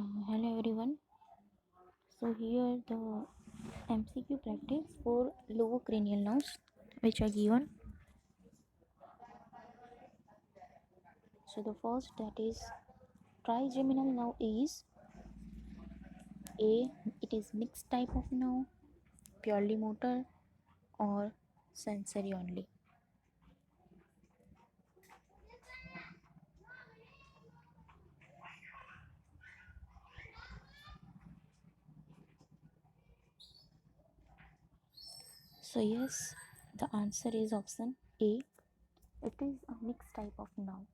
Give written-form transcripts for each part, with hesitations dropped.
Hello everyone. So here the MCQ practice for lower cranial nerves which are given. So the first that is trigeminal nerve is A. It is mixed type of nerve, purely motor or sensory only. So yes, the answer is option A. It is a mixed type of nerve.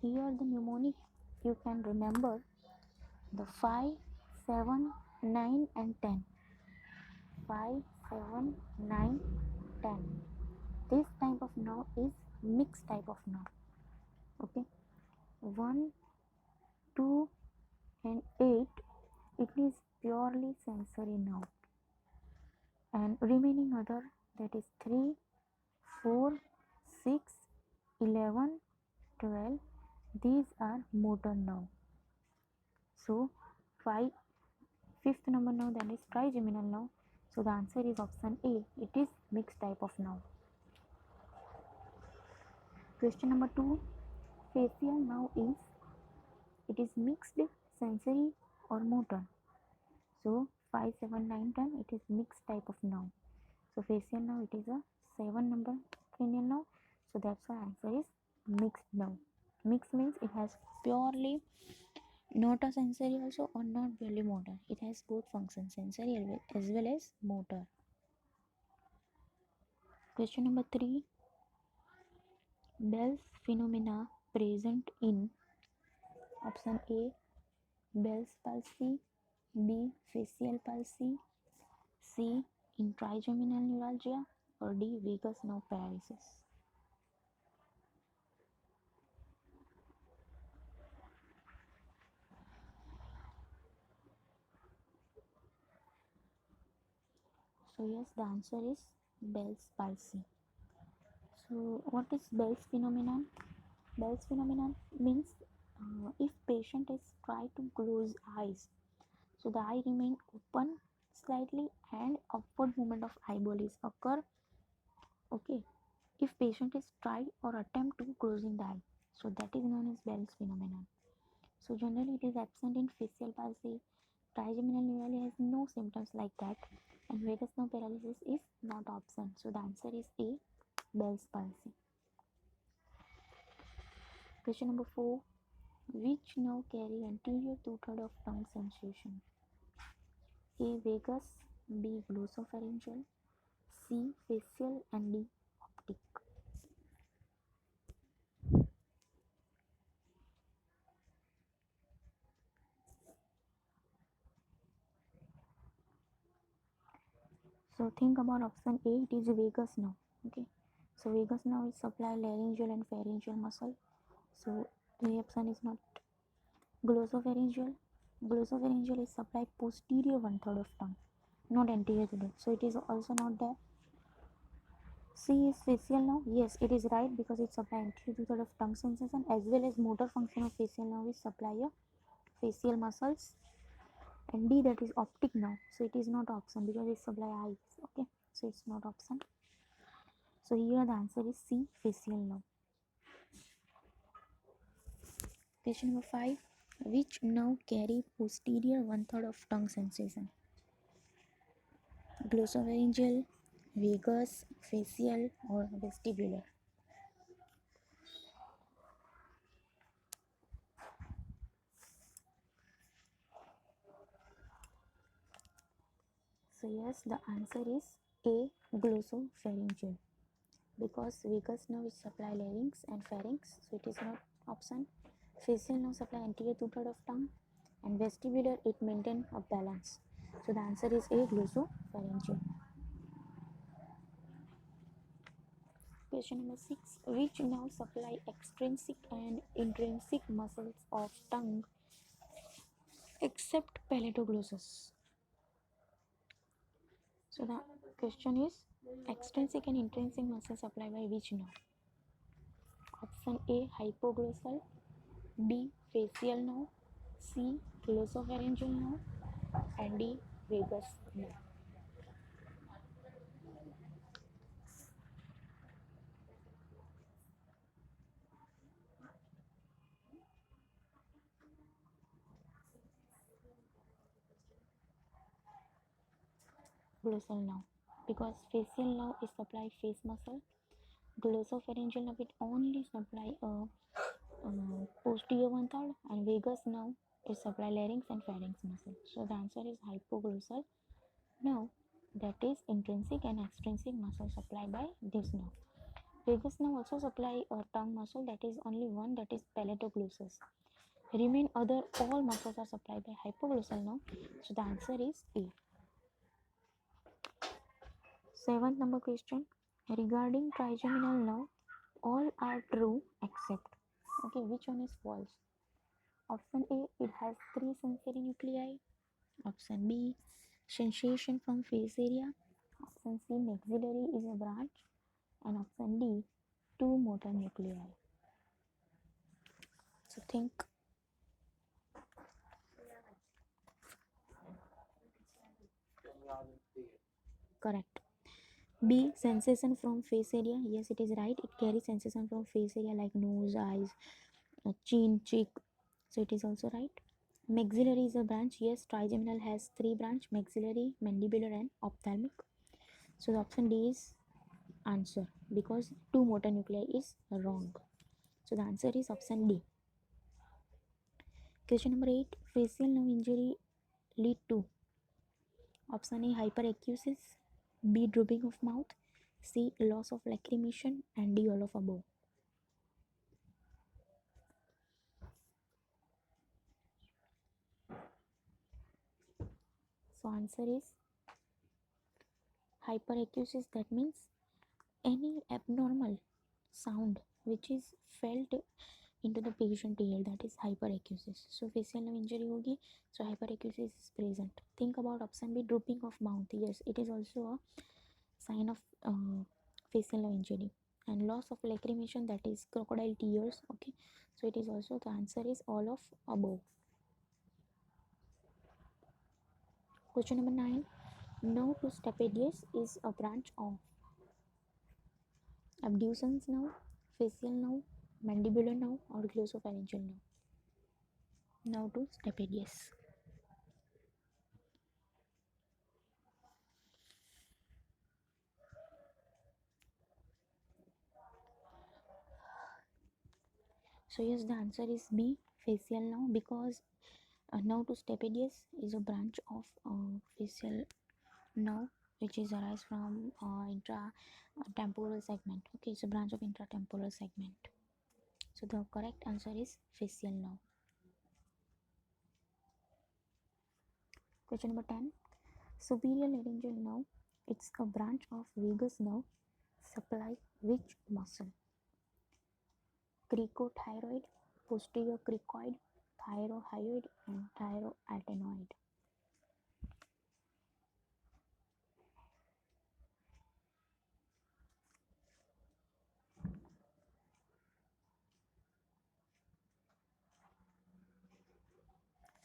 Here the mnemonic you can remember the 5, 7, 9 and 10. 5, 7, 9, 10. This type of nerve is mixed type of nerve. Okay, 1, 2 and 8, it is purely sensory nerve, and remaining other, that is 3, 4, 6, 11, 12, these are motor nerve. So 5, fifth number nerve, that is trigeminal nerve. So the answer is option A. It is mixed type of nerve. Question number 2. Facial nerve is, it is mixed sensory or motor. So 5, 7, 9, 10, it is mixed type of nerve. So facial nerve, it is a 7 number cranial nerve. So that's why answer is mixed nerve. Mixed means it has purely not a sensory also or not purely motor. It has both functions, sensory as well as motor. Question number 3. Bell's phenomena present in option A. Bell's palsy, B. Facial palsy, C. In trigeminal neuralgia, or D. Vagus nerve paralysis. So yes, the answer is Bell's palsy. So what is Bell's phenomenon? Bell's phenomenon means if patient is try to close eyes, so the eye remain open slightly and upward movement of eyeball is occur. Okay, if patient is try or attempt to closing the eye, so that is known as Bell's phenomenon. So generally it is absent in facial palsy. Trigeminal neuralgia has no symptoms like that, and vagus nerve paralysis is not absent. So the answer is A. Bell's palsy. Question number 4. Which nerve carry anterior two-thirds of tongue sensation? A. Vagus, B. Glossopharyngeal, C. Facial, and D. Optic. So think about option A. It is vagus nerve. Okay. So vagus nerve is supply laryngeal and pharyngeal muscle. So the option is not glossopharyngeal. Glossopharyngeal is supply posterior one-third of tongue, not anterior to that. So it is also not there. C is facial nerve. Yes, it is right because it supply anterior two-third of tongue sensation as well as motor function of facial nerve is supply of facial muscles. And D, that is optic nerve. So it is not option because it supply eyes. Okay, so it's not option. So here the answer is C, facial nerve. Question number 5. Which nerve carry posterior one-third of tongue sensation? Glossopharyngeal, vagus, facial, or vestibular? So yes, the answer is A, glossopharyngeal, because vagus nerve is supply larynx and pharynx, so it is not option. Facial nerve supply anterior two-third of tongue, and vestibular it maintain a balance. So the answer is A, glossopharyngeal. Question number 6. Which nerve supply extrinsic and intrinsic muscles of tongue except palatoglossus? So the question is extrinsic and intrinsic muscles supplied by which nerve? Option A, hypoglossal, B, facial nerve, C. Glossopharyngeal nerve, and D. Vagus nerve. Glossal nerve, because facial nerve is supply face muscle. Glossopharyngeal nerve it only supply posterior one third, and vagus nerve is supply larynx and pharynx muscle. So the answer is hypoglossal nerve, that is intrinsic and extrinsic muscle supplied by this nerve. Vagus nerve also supply a tongue muscle, that is only one, that is palatoglossus. Remain other all muscles are supplied by hypoglossal nerve. So the answer is A. Seventh number question, regarding trigeminal nerve, all are true except, okay, which one is false? Option A, it has 3 sensory nuclei. Option B, sensation from face area. Option C, maxillary is a branch. And option D, 2 motor nuclei. So think. Correct. B, sensation from face area. Yes, it is right. It carries sensation from face area like nose, eyes, chin, cheek. So it is also right. Maxillary is a branch. Yes, trigeminal has 3 branch: maxillary, mandibular, and ophthalmic. So the option D is answer, because 2 motor nuclei is wrong. So the answer is option D. Question number 8. Facial nerve injury lead to option A, hyperacusis, B, drooping of mouth, C, loss of lacrimation, and D, all of above. So answer is hyperacusis. That means any abnormal sound which is felt into the patient ear, that is hyperacusis. So facial nerve injury होगी, so hyperacusis is present. Think about option B, drooping of mouth. Yes, it is also a sign of facial nerve injury. And loss of lacrimation, that is crocodile tears. Okay, so it is also, the answer is all of above. Question number 9. Nerve to stapedius is a branch of abducens nerve, facial nerve, mandibular nerve, or glossopharyngeal nerve. Nerve to stapedius. So yes, the answer is B, facial nerve, because nerve to stapedius is a branch of facial nerve which is arise from intra temporal segment. Okay, it's a branch of intratemporal segment. So the correct answer is facial nerve. Question number 10. Superior laryngeal nerve, it's a branch of vagus nerve, supply which muscle? Cricothyroid, posterior cricoid, thyrohyoid, and thyroadenoid.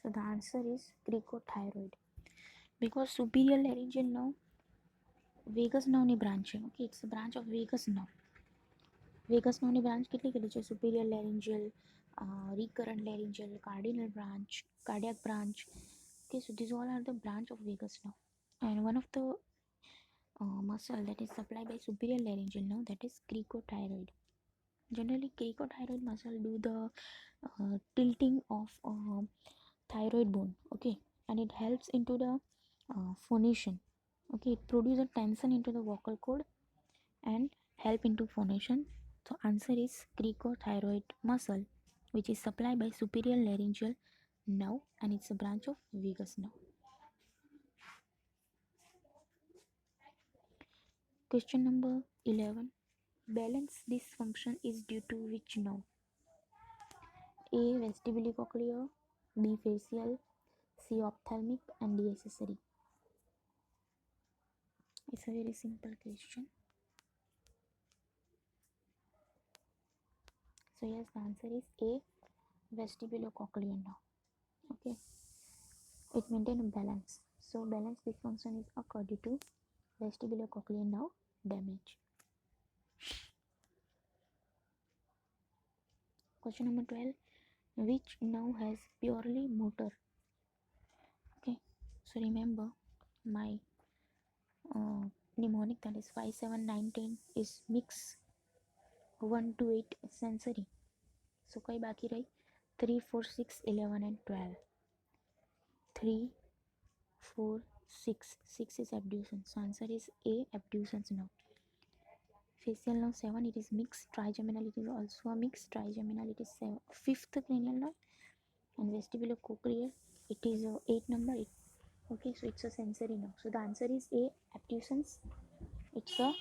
So the answer is cricothyroid, because superior laryngeal nerve vagus nerve ની branch છે. Okay, it's a branch of vagus nerve. Vagus nerve ની branch કેટલી કેટલી છે? Superior laryngeal, recurrent laryngeal, cardinal branch, cardiac branch. Okay, so these all are the branch of vagus nerve. And one of the muscle that is supplied by superior laryngeal nerve, that is cricothyroid. Generally, cricothyroid muscle do the tilting of thyroid bone. Okay, and it helps into the phonation. Okay, it produces a tension into the vocal cord and help into phonation. So answer is cricothyroid muscle, which is supplied by superior laryngeal nerve, and it's a branch of vagus nerve. Question number 11. Balance dysfunction is due to which nerve? A, vestibulocochlear, B, facial, C, ophthalmic, and D, accessory. It's a very simple question. So yes, the answer is A, vestibulocochlear nerve. Okay, it maintains a balance. So balance dysfunction is occurred due to vestibulocochlear nerve damage. Question number 12. Which nerve has purely motor? Okay, so remember my mnemonic, that is 5, 7, 9, 10 is mix 1 to 8 sensory. So koi baki rahi? 3, 4, 6, 11 and 12. 3, 4, 6. 6 is abduction. So answer is A, abductions nerve. Facial nerve 7, it is mixed. Trigeminal, it is also a mixed. Trigeminal, it is 5th cranial nerve. And vestibulocochlear, it is 8 number. Okay, so it's a sensory nerve. So the answer is A, abductions. It's a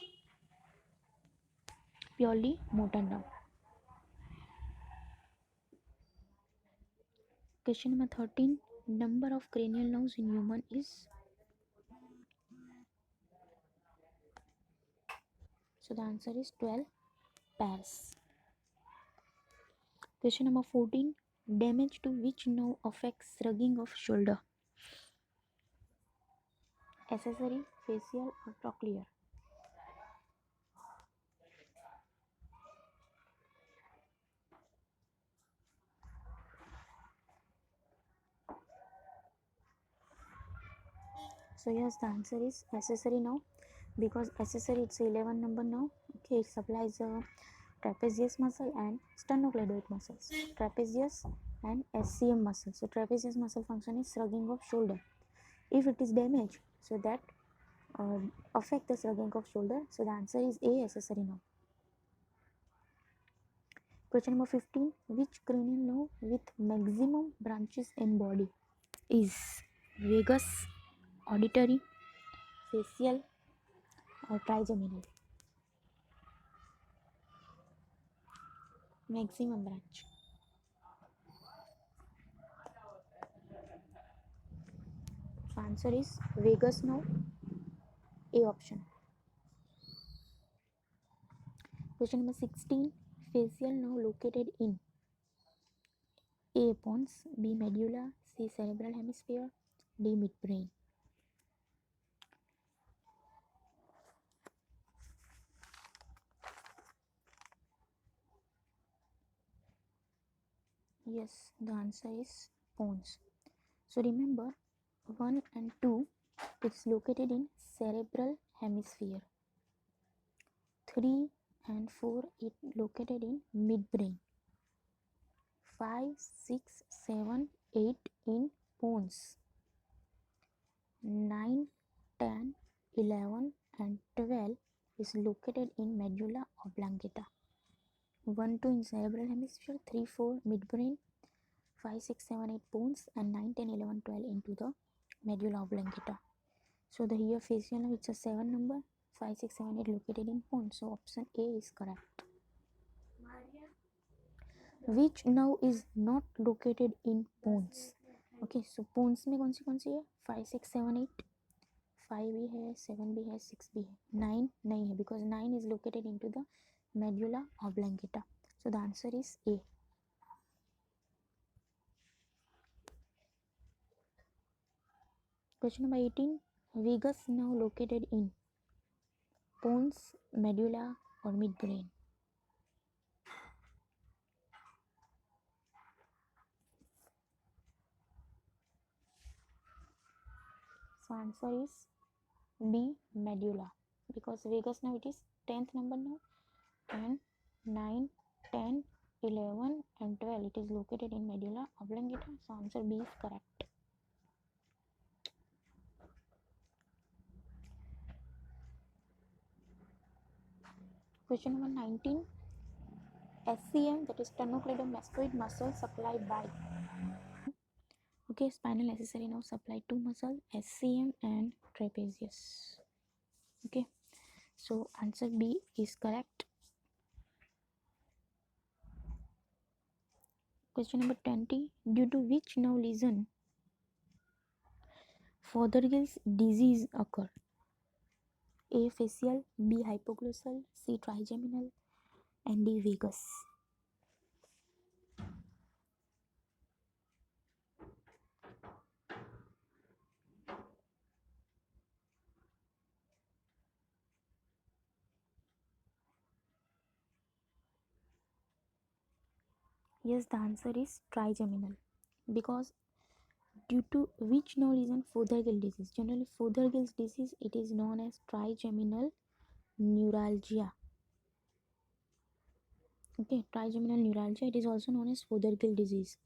purely motor nerve. Question number 13. Number of cranial nerves in human is? So the answer is 12 pairs. Question number 14. Damage to which nerve affects shrugging of shoulder? Accessory, facial or trochlear? So yes, the answer is accessory nerve, because accessory it's 11 number nerve. Okay, it supplies trapezius muscle and sternocleidoid muscles. Trapezius and SCM muscle. So trapezius muscle function is shrugging of shoulder. If it is damaged, so that affect the shrugging of shoulder. So the answer is A, accessory nerve. Question number 15. Which cranial nerve with maximum branches in body is? Vagus, auditory, facial or trigeminal? Maximum branch. So answer is vagus nerve, A option. Question number 16. Facial nerve located in? A, pons, B, medulla, C, cerebral hemisphere, D, midbrain. Yes, the answer is pons. So remember, 1 and 2, it's located in cerebral hemisphere. 3 and 4, it located in midbrain. 5, 6, 7, 8 in pons. 9, 10, 11 and 12 is located in medulla oblongata. 1, 2 in cerebral hemisphere, 3, 4 midbrain, 5, 6, 7, 8 pons, and 9, 10, 11, 12 into the medulla oblongata. So the here facial nerve, it's a 7 number, 5, 6, 7, 8 located in pons. So option A is correct. Which nerve is not located in pons? Okay, so pons में कौन सी है? 5, 6, 7, 8. 5 भी है, 7 भी है, 6 भी है, 9 नहीं है, because 9 is located into the medulla oblongata. So the answer is A. Question number 18. Vagus nerve located in? Pons, medulla or midbrain? So answer is B, medulla, because vagus nerve it is 10th number nerve, and 9, 10, 11 and 12 it is located in medulla oblongata. So answer B is correct. Question number 19. SCM, that is sternocleidomastoid muscle supplied by? Okay, spinal accessory now supply two muscle, SCM and trapezius. Okay, so answer B is correct. Question number 20. Due to which nerve lesion Fothergill's disease occur? A, facial, B, hypoglossal, C, trigeminal and D, vagus. Yes, the answer is trigeminal. Because due to which no reason Fothergill disease, generally Fothergill's disease, it is known as trigeminal neuralgia. Okay, trigeminal neuralgia, it is also known as Fothergill disease.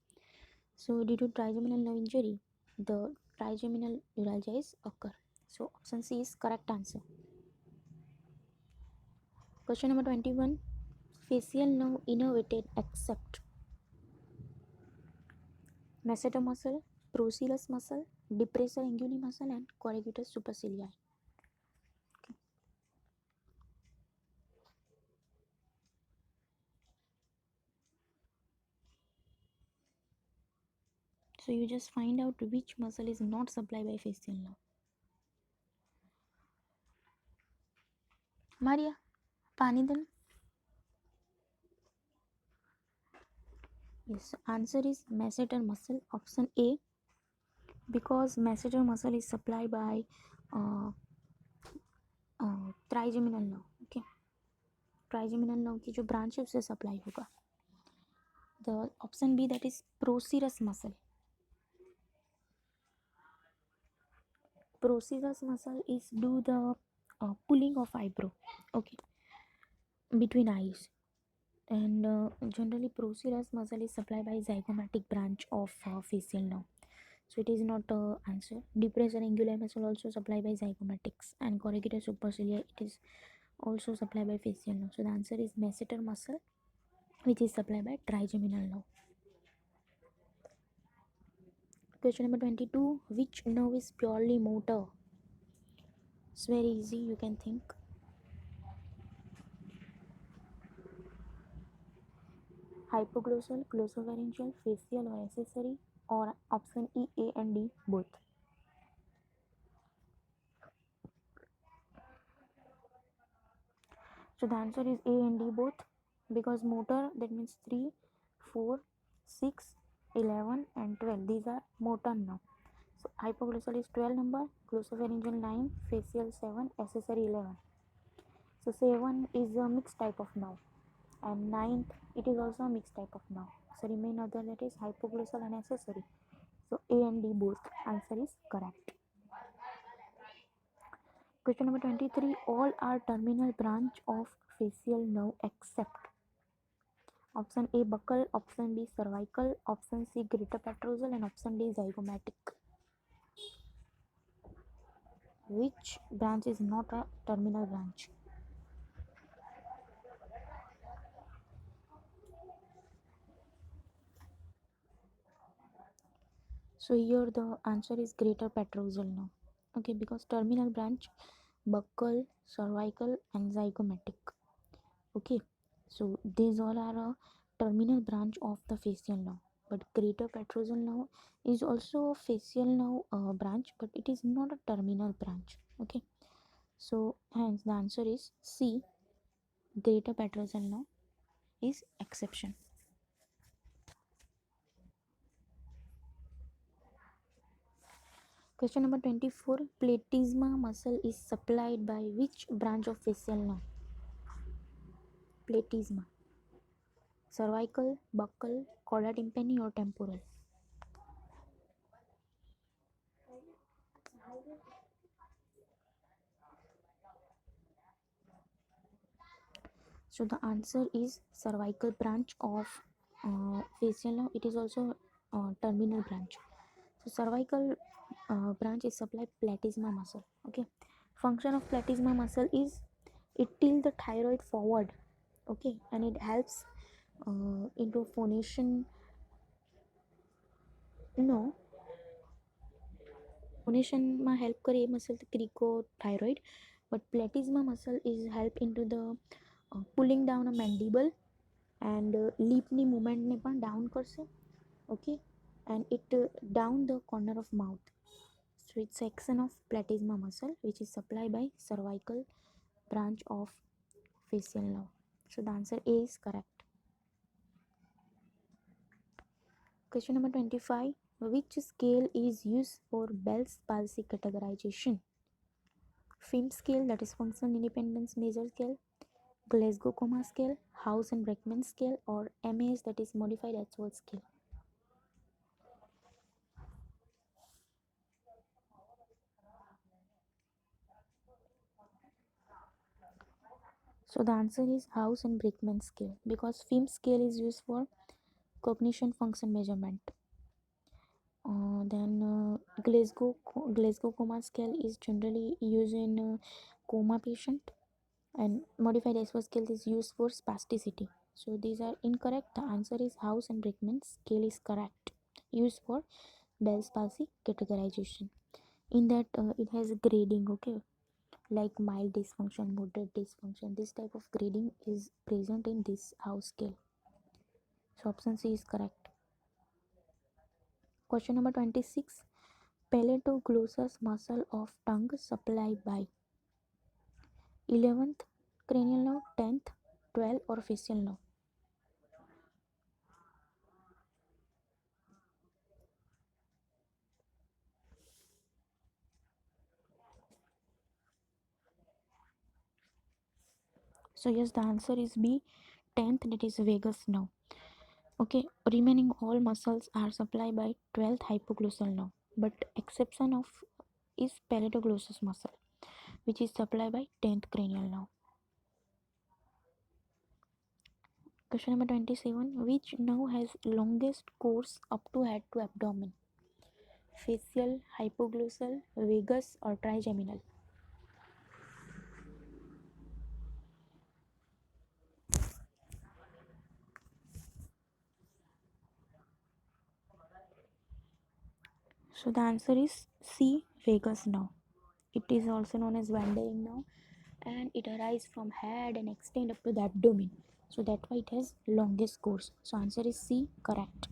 So due to trigeminal nerve injury, the trigeminal neuralgia is occur. So option C is correct answer. Question number 21. Facial nerve innervated except masseter muscle, procerus muscle, depressor anguli muscle and corrugator supercilii. So you just find out which muscle is not supplied by facial nerve. Maria, पानी देना. Yes, answer is masseter muscle. Option A, because masseter muscle is supplied by uh, trigeminal nerve. Okay, trigeminal nerve की जो branch है उससे supply होगा. The option B, that is procerus muscle. Procerus muscle is do the pulling of eyebrow. Okay, between eyes. And generally procerus muscle is supplied by zygomatic branch of facial nerve. So it is not answer. Depressor anguli muscle also supplied by zygomatics, and corrugator supercilia it is also supplied by facial nerve. So the answer is masseter muscle, which is supplied by trigeminal nerve. Question number 22. Which nerve is purely motor? It's very easy, you can think. Hypoglossal, glossopharyngeal, facial or accessory, or option E, A and D both. So the answer is A and D both, because motor, that means 3, 4, 6, 11 and 12. These are motor now. So hypoglossal is 12 number, glossopharyngeal 9, facial 7, accessory 11. So 7 is a mixed type of nerve, and 9th it is also a mixed type of nerve. So remain other, that is hypoglossal and accessory. So A and D both answer is correct. Question number 23. All are terminal branch of facial nerve except option A buccal, option B cervical, option C greater petrosal and option D zygomatic. Which branch is not a terminal branch? So here the answer is greater petrosal nerve. Okay, because terminal branch buccal, cervical and zygomatic. Okay, so these all are a terminal branch of the facial nerve. But greater petrosal nerve is also a facial nerve branch, but it is not a terminal branch. Okay, so hence the answer is C, greater petrosal nerve is exception. Question number 24. Platysma muscle is supplied by which branch of facial nerve? Platysma. Cervical, buccal, chorda tympani or temporal? So the answer is cervical branch of facial nerve. It is also terminal branch. So cervical branch is supplied platysma muscle. Okay. Function of platysma muscle is it tilts the thyroid forward. Okay, and it helps into phonation. No, phonation help करे muscle cricothyroid, but platysma muscle is help into the pulling down a mandible and લીપની મૂવમેન્ટને પણ down કરશે. Okay, and it down the corner of mouth. So it's section of platysma muscle which is supplied by cervical branch of facial nerve. So the answer A is correct. Question number 25. Which scale is used for Bell's palsy categorization? FIM scale, that is functional independence measure scale, Glasgow Coma Scale, House and Brackman Scale, or MAS, that is Modified Ashworth Scale? So the answer is House and Brackman Scale, because FIM scale is used for cognition function measurement. Then Glasgow Coma Scale is generally used in coma patient, and Modified Ashworth Scale is used for spasticity. So these are incorrect. The answer is House and Brackman Scale is correct, used for Bell's palsy categorization. In that it has grading, okay, like mild dysfunction, moderate dysfunction. This type of grading is present in this House scale. So option C is correct. Question number 26. Palatoglossus muscle of tongue supplied by 11th cranial nerve, 10th, 12th, or facial nerve? So yes, the answer is B, 10th, that is vagus nerve. Okay, remaining all muscles are supplied by 12th hypoglossal nerve, but exception of is palatoglossus muscle, which is supplied by 10th cranial nerve. Question number 27. Which nerve has longest course up to head to abdomen? Facial, hypoglossal, vagus, or trigeminal? So the answer is C, vagus nerve. It is also known as wandering nerve, and it arises from head and extend up to the abdomen. So that's why it has longest course. So answer is C, correct.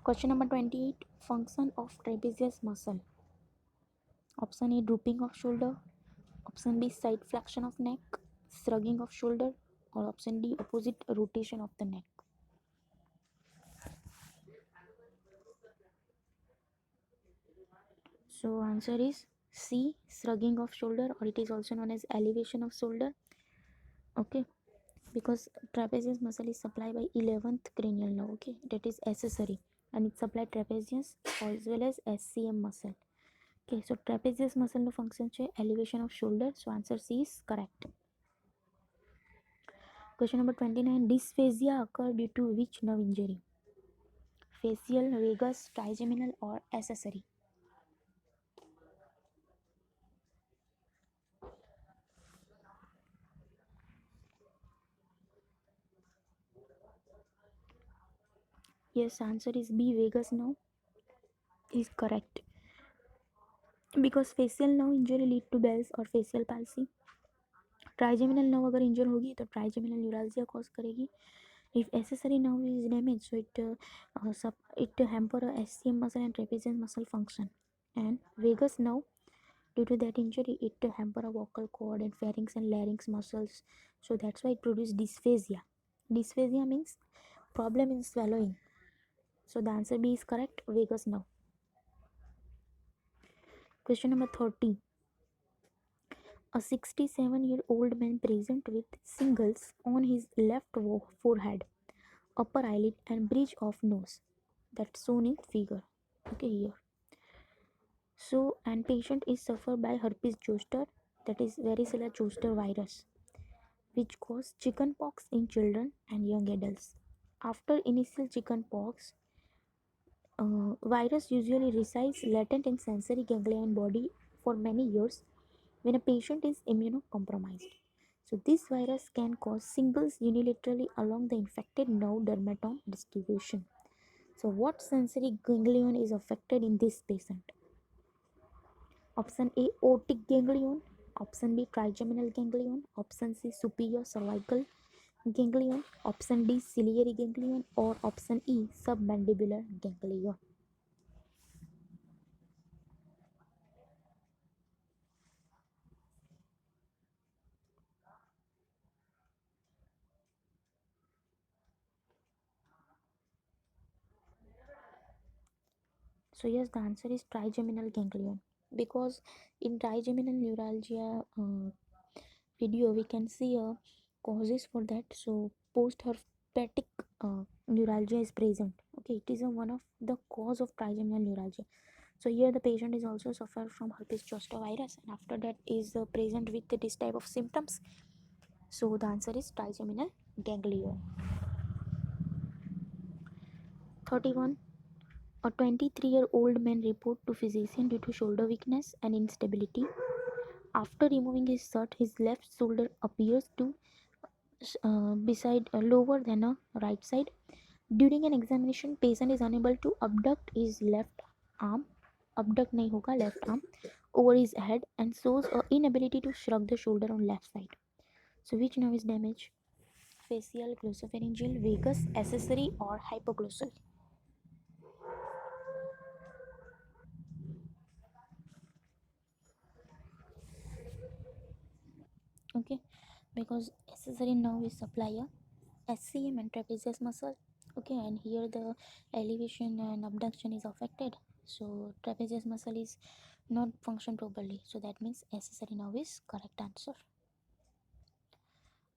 Question number 28. Function of trapezius muscle. Option A, drooping of shoulder. Option B, side flexion of neck, shrugging of shoulder, or option D, opposite rotation of the neck. So answer is C, shrugging of shoulder, or it is also known as elevation of shoulder. Okay, because trapezius muscle is supplied by 11th cranial nerve. Okay, that is accessory, and it supplies trapezius as well as SCM muscle. Okay, so trapezius muscle no function છે elevation of shoulder. So answer C is correct. Question number 29. Dysphagia occur due to which nerve injury? Facial, vagus, trigeminal, or accessory? Yes, answer is B, vagus nerve is correct. Because facial nerve injury lead to Bell's or facial palsy. Trigeminal nerve अगर इंजर होगी तो trigeminal neuralgia cause करेगी. If accessory nerve is damaged, so it hamper a SCM muscle and trapezius muscle function. And vagus nerve, due to that injury, it hamper a vocal cord and pharynx and larynx muscles. So that's why it produces dysphagia. Dysphagia means problem in swallowing. So the answer B is correct, vagus nerve. Question number 30. A 67-year-old man present with shingles on his left forehead, upper eyelid, and bridge of nose. That's shown in figure. Okay, here. So, and patient is suffered by herpes zoster, that is varicella zoster virus, which cause chickenpox in children and young adults. After initial chickenpox, virus usually resides latent in sensory ganglia and body for many years when a patient is immunocompromised. So this virus can cause shingles unilaterally along the infected nerve dermatome distribution. So what sensory ganglion is affected in this patient? Option A, otic ganglion. Option B, trigeminal ganglion. Option C, superior cervical ganglion. Option D, ciliary ganglion. Or option E, submandibular ganglion. So yes, the answer is trigeminal ganglion, because in trigeminal neuralgia video we can see causes for that. So post herpetic neuralgia is present. Okay, it is one of the cause of trigeminal neuralgia. So here the patient is also suffer from herpes zoster virus, and after that is present with this type of symptoms. So the answer is trigeminal ganglion. 31. A 23-year-old man report to physician due to shoulder weakness and instability. After removing his shirt, his left shoulder appears to beside lower than a right side. During an examination, patient is unable to abduct his left arm, abduct नहीं होगा left arm, over his head and shows a inability to shrug the shoulder on left side. So which nerve is damaged? Facial, glossopharyngeal, vagus, accessory or hypoglossal? Okay, because accessory nerve is supply a SCM and trapezius muscle. Okay, and here the elevation and abduction is affected, so trapezius muscle is not function properly, so that means accessory nerve is correct answer.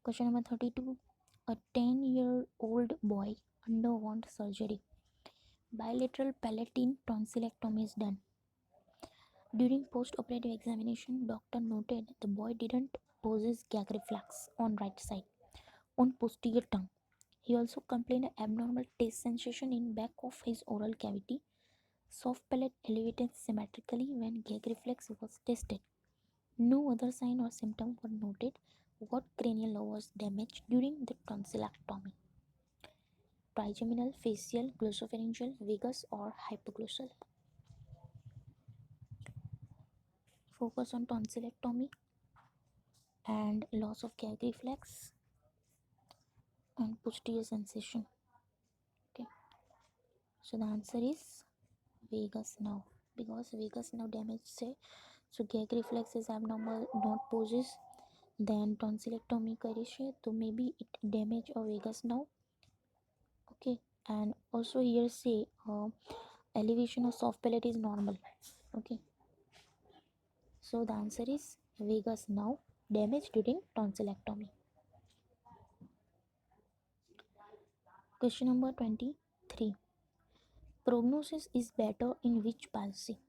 Question number 32. A 10-year-old boy underwent surgery. Bilateral palatine tonsillectomy is done. During post-operative examination, doctor noted the boy didn't possess gag reflex on right side, on posterior tongue. He also complained of abnormal taste sensation in back of his oral cavity. Soft palate elevated symmetrically when gag reflex was tested. No other sign or symptom were noted. What cranial nerve was damaged during the tonsillectomy? Trigeminal, facial, glossopharyngeal, vagus or hypoglossal? Focus on tonsillectomy and loss of gag reflex and posterior sensation. Okay, so the answer is vagus nerve, because vagus nerve damage say so gag reflex is abnormal, not poses, then tonsillectomy કરે છે તો maybe it damage a vagus nerve. Okay, and also here say elevation of soft palate is normal. Okay, so the answer is vagus nerve damage during tonsillectomy. Question number 23. Prognosis is better in which palsy?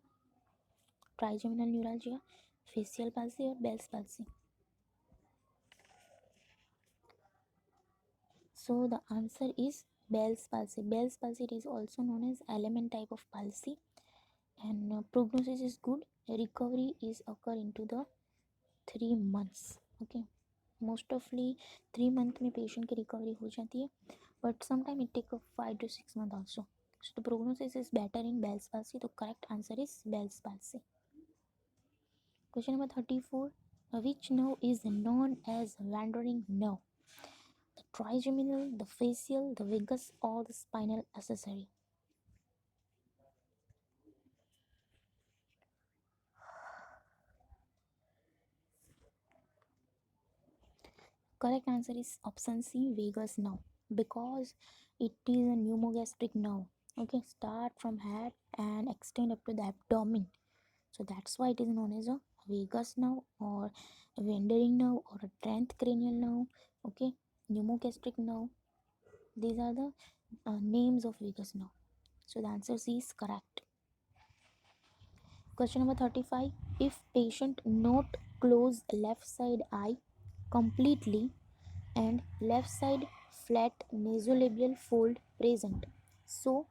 Trigeminal neuralgia, facial palsy or Bell's palsy? So the answer is Bell's palsy. Bell's palsy is also known as element type of palsy, and prognosis is good. Recovery is occur into the 3 months. Okay, most ofly 3 month में patient की recovery हो जाती है, but sometime it take 5 to 6 months also. So the prognosis is better in Bell's palsy. The correct answer is Bell's palsy. Question number 34. Which nerve is known as wandering nerve? The trigeminal, the facial, the vagus, or the spinal accessory? Correct answer is option C, vagus nerve, because it is a pneumogastric nerve. Okay, start from head and extend up to the abdomen. So that's why it is known as a vagus nerve or a wandering nerve or a tenth cranial nerve. Okay, pneumogastric nerve. These are the names of vagus nerve. So the answer C is correct. Question number 35. If patient not close left side eye completely and left side flat nasolabial fold present, so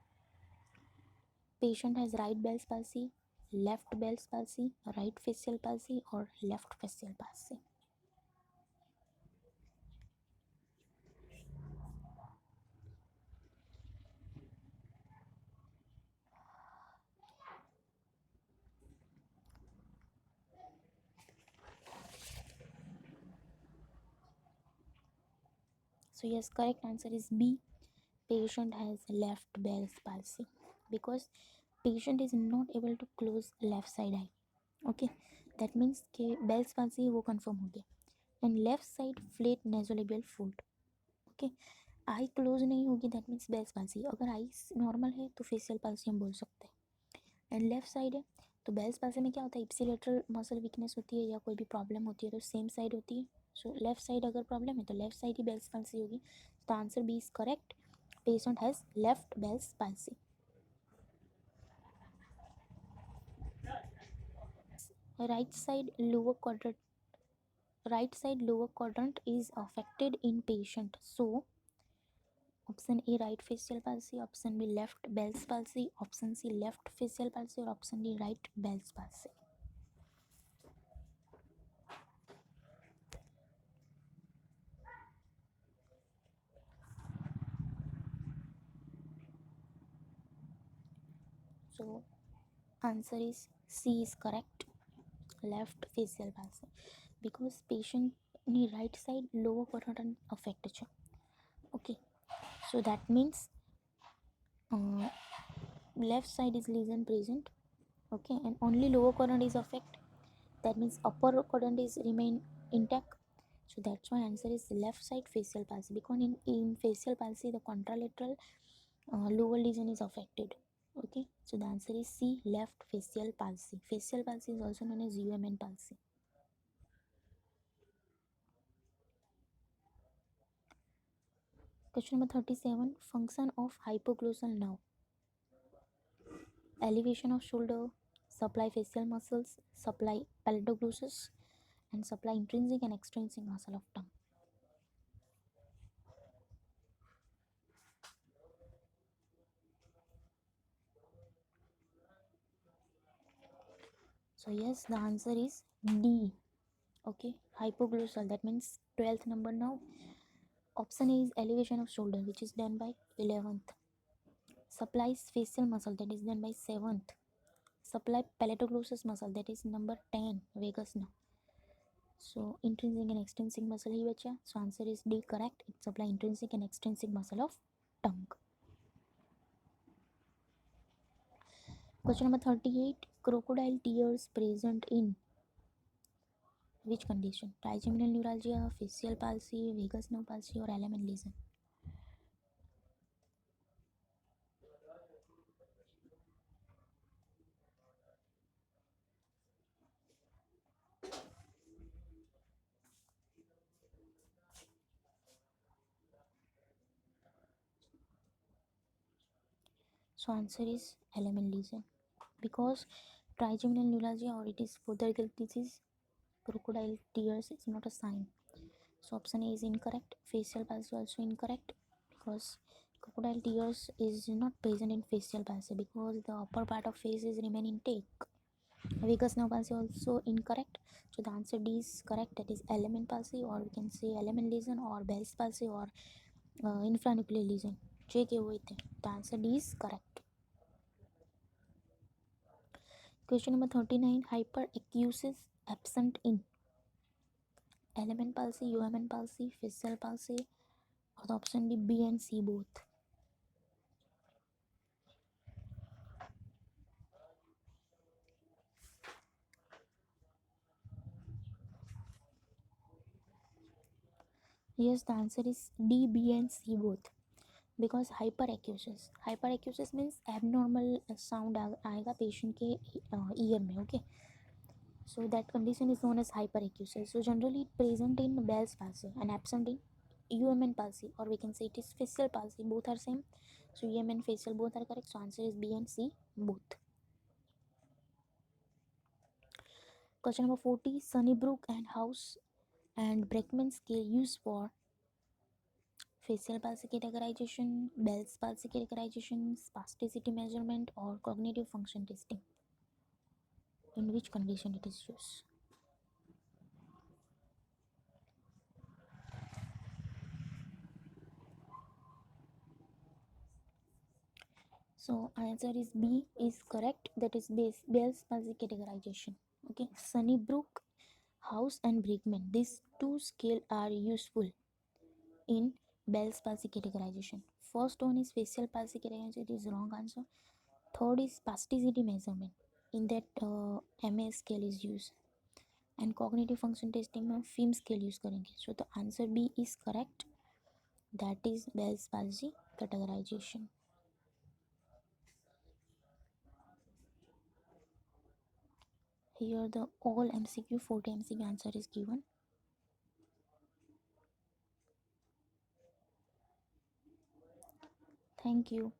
patient has right Bell's palsy, left Bell's palsy, right facial palsy or left facial palsy? So yes, correct answer is B. Patient has left Bell's palsy because patient is not able to close left side eye. Okay, that means कि Bell's palsy वो confirm हो गया. And left side flat nasolabial fold. Okay, I close नहीं होगी that means Bell's palsy. अगर आई normal है तो facial palsy हम बोल सकते हैं. एंड लेफ्ट साइड है तो बेल्स पाल्सी में क्या होता है, इप्सिलेटरल मसल वीकनेस होती है या कोई भी प्रॉब्लम होती है तो सेम साइड होती है. सो लेफ्ट साइड अगर प्रॉब्लम है तो लेफ्ट साइड ही बेल्स पाल्सी होगी. तो answer B is correct. Patient has left Bell's palsy. Right side lower quadrant, right side lower quadrant is affected in patient. So option A right facial palsy, option B left Bell's palsy, option C left facial palsy, or option D right Bell's palsy. So answer is C is correct, left facial palsy, because patient ની right side lower quadrant affect છે. Okay, so that means left side is lesion present. Okay, and only lower quadrant is affect. That means upper quadrant is remain intact. So that's why answer is left side facial palsy, because in facial palsy the contralateral lower lesion is affected. Okay, so the answer is C, left facial palsy. Facial palsy is also known as UMN palsy. Question number 37. Function of hypoglossal nerve: elevation of shoulder, supply facial muscles, supply palatoglossus, and supply intrinsic and extrinsic muscle of tongue. So yes, the answer is D. Okay, hypoglossal, that means 12th number now. Option A is elevation of shoulder, which is done by 11th. Supplies facial muscle, that is done by 7th. Supply palatoglossus muscle, that is number 10, vagus nerve. So intrinsic and extrinsic muscle ही बचा. So answer is D correct. It supply intrinsic and extrinsic muscle of tongue. Question number 38. Crocodile tears present in which condition? Trigeminal neuralgia, facial palsy, vagus nerve palsy, or element lesion? So answer is element lesion, because trigeminal neuralgia or it is Fothergill disease, crocodile tears is not a sign. So option A is incorrect. Facial palsy also incorrect, because crocodile tears is not present in facial palsy because the upper part of face is remain intact. Vagus nerve palsy also incorrect. So the answer D is correct. That is element palsy, or we can say element lesion, or Bell's palsy, or infranuclear lesion. The answer D is correct. Question number 39. Hyperacusis absent in element palsy, UMN palsy, facial palsy, or the option D, B and C both. Yes, the answer is D, B and C both. Because hyperacusis means abnormal sound आएगा patient के ear में. Okay, so that condition is known as hyperacusis. So generally it present in Bell's palsy and absent in UMN palsy, or we can say it is facial palsy. Both are same. So UMN facial both are correct. So answer is B and C both. Question number 40. Sunnybrook and House and Breckman scale used for facial palsy categorization, Bell's palsy categorization, spasticity measurement, or cognitive function testing. In which condition it is used? So answer is B is correct. That is Bell's palsy categorization. Okay, Sunnybrook, House, and Brickman. These two scale are useful in Bell's palsy categorization. First one is facial palsy categorization. It is wrong answer. Third is spasticity measurement. In that MA scale is used. And cognitive function testing में FIM scale use करेंगे. So the answer B is correct. That is Bell's palsy categorization. Here the all MCQ 40 MCQ answer is given. Thank you.